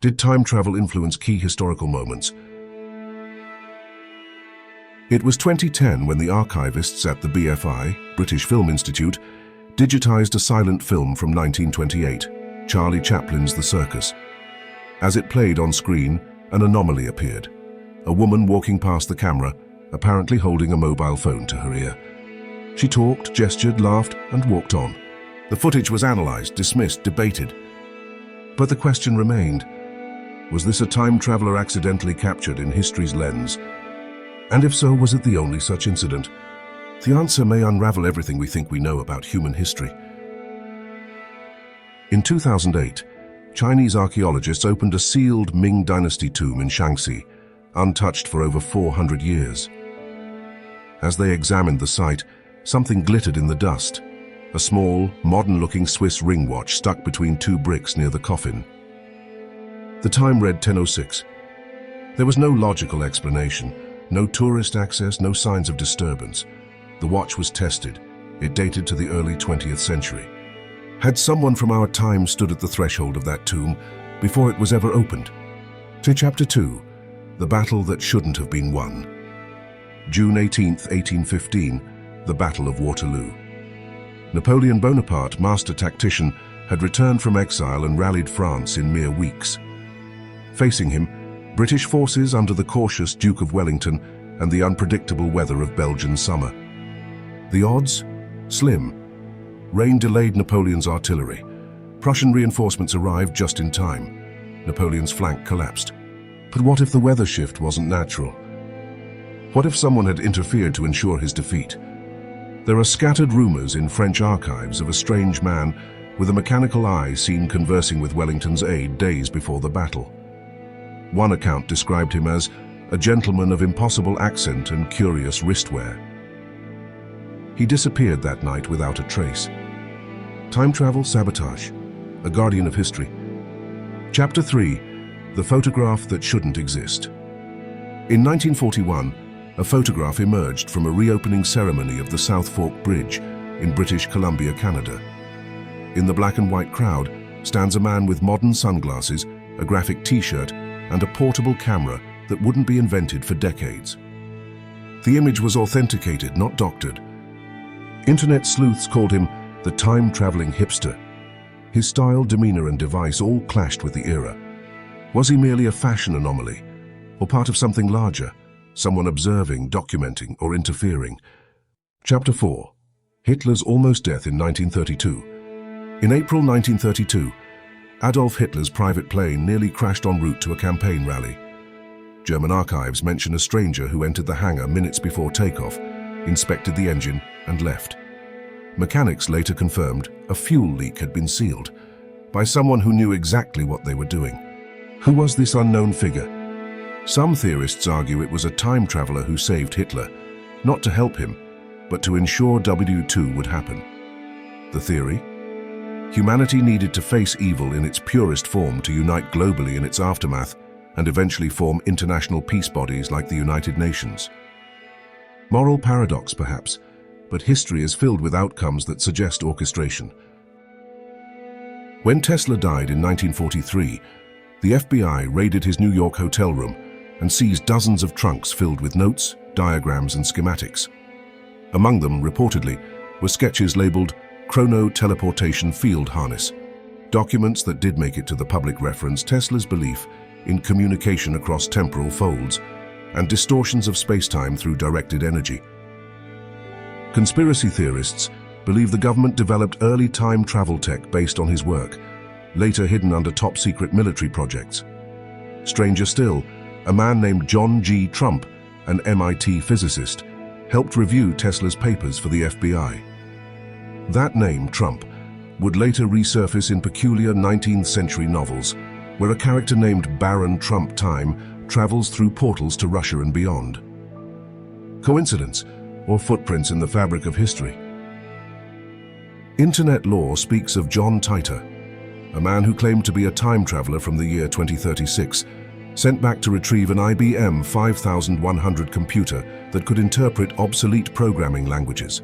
Did time travel influence key historical moments? It was 2010 when the archivists at the BFI, British Film Institute, digitized a silent film from 1928, Charlie Chaplin's The Circus. As it played on screen, an anomaly appeared. A woman walking past the camera, apparently holding a mobile phone to her ear. She talked, gestured, laughed, and walked on. The footage was analyzed, dismissed, debated. But the question remained, was this a time traveler accidentally captured in history's lens? And if so, was it the only such incident? The answer may unravel everything we think we know about human history. In 2008, Chinese archaeologists opened a sealed Ming Dynasty tomb in Shaanxi, untouched for over 400 years. As they examined the site, something glittered in the dust. A small, modern-looking Swiss ring watch stuck between two bricks near the coffin. The time read 10:06. There was no logical explanation, no tourist access, no signs of disturbance. The watch was tested. It dated to the early 20th century. Had someone from our time stood at the threshold of that tomb before it was ever opened? To Chapter 2, The Battle That Shouldn't Have Been Won. June 18, 1815, the Battle of Waterloo. Napoleon Bonaparte, master tactician, had returned from exile and rallied France in mere weeks. Facing him, British forces under the cautious Duke of Wellington and the unpredictable weather of Belgian summer. The odds? Slim. Rain delayed Napoleon's artillery. Prussian reinforcements arrived just in time. Napoleon's flank collapsed. But what if the weather shift wasn't natural? What if someone had interfered to ensure his defeat? There are scattered rumors in French archives of a strange man with a mechanical eye seen conversing with Wellington's aide days before the battle. One account described him as a gentleman of impossible accent and curious wristwear. He disappeared that night without a trace. Time travel, sabotage, a guardian of history. Chapter 3, The Photograph That Shouldn't Exist. In 1941, a photograph emerged from a reopening ceremony of the South Fork Bridge in British Columbia, Canada. In the black and white crowd stands a man with modern sunglasses, a graphic t-shirt, and a portable camera that wouldn't be invented for decades. The image was authenticated, not doctored. Internet sleuths called him the time-traveling hipster. His style, demeanor, and device all clashed with the era. Was he merely a fashion anomaly, or part of something larger? Someone observing, documenting, or interfering? Chapter 4. Hitler's almost death in 1932. In April 1932, Adolf Hitler's private plane nearly crashed en route to a campaign rally. German archives mention a stranger who entered the hangar minutes before takeoff, inspected the engine, and left. Mechanics later confirmed a fuel leak had been sealed by someone who knew exactly what they were doing. Who was this unknown figure? Some theorists argue it was a time traveler who saved Hitler, not to help him, but to ensure W2 would happen. The theory? Humanity needed to face evil in its purest form to unite globally in its aftermath and eventually form international peace bodies like the United Nations. Moral paradox, perhaps, but history is filled with outcomes that suggest orchestration. When Tesla died in 1943, the FBI raided his New York hotel room and seized dozens of trunks filled with notes, diagrams, and schematics. Among them, reportedly, were sketches labeled Chrono-Teleportation Field Harness, documents that did make it to the public reference Tesla's belief in communication across temporal folds and distortions of space-time through directed energy. Conspiracy theorists believe the government developed early time travel tech based on his work, later hidden under top-secret military projects. Stranger still, a man named John G. Trump, an MIT physicist, helped review Tesla's papers for the FBI. That name, Trump, would later resurface in peculiar 19th century novels, where a character named Baron Trump Time travels through portals to Russia and beyond. Coincidence, or footprints in the fabric of history? Internet lore speaks of John Titor, a man who claimed to be a time traveler from the year 2036, sent back to retrieve an IBM 5100 computer that could interpret obsolete programming languages.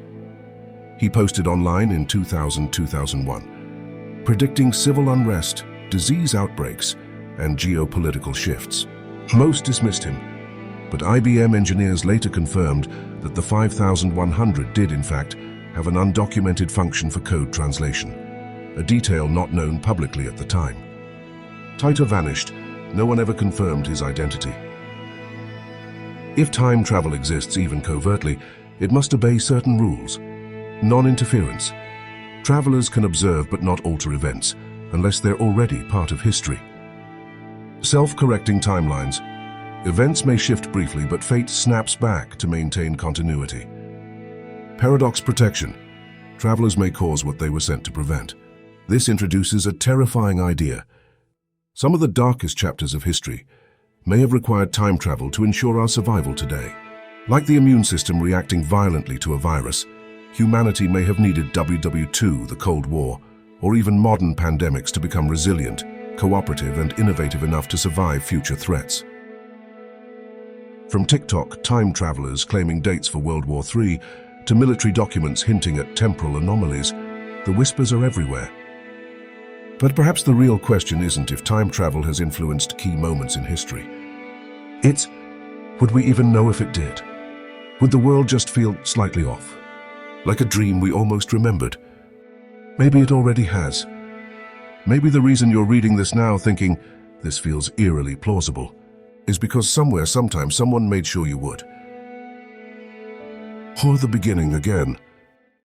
He posted online in 2000-2001, predicting civil unrest, disease outbreaks, and geopolitical shifts. Most dismissed him, but IBM engineers later confirmed that the 5100 did, in fact, have an undocumented function for code translation, a detail not known publicly at the time. Taito vanished. No one ever confirmed his identity. If time travel exists even covertly, it must obey certain rules. Non-interference. Travelers can observe but not alter events, unless they're already part of history. Self-correcting timelines. Events may shift briefly, but fate snaps back to maintain continuity. Paradox protection. Travelers may cause what they were sent to prevent. This introduces a terrifying idea. Some of the darkest chapters of history may have required time travel to ensure our survival today. Like the immune system reacting violently to a virus, humanity may have needed WW2, the Cold War, or even modern pandemics to become resilient, cooperative, and innovative enough to survive future threats. From TikTok time travelers claiming dates for World War III to military documents hinting at temporal anomalies, the whispers are everywhere. But perhaps the real question isn't if time travel has influenced key moments in history. It's, would we even know if it did? Would the world just feel slightly off? Like a dream we almost remembered? Maybe it already has. Maybe the reason you're reading this now thinking, this feels eerily plausible, is because somewhere, sometime, someone made sure you would. Or the beginning again.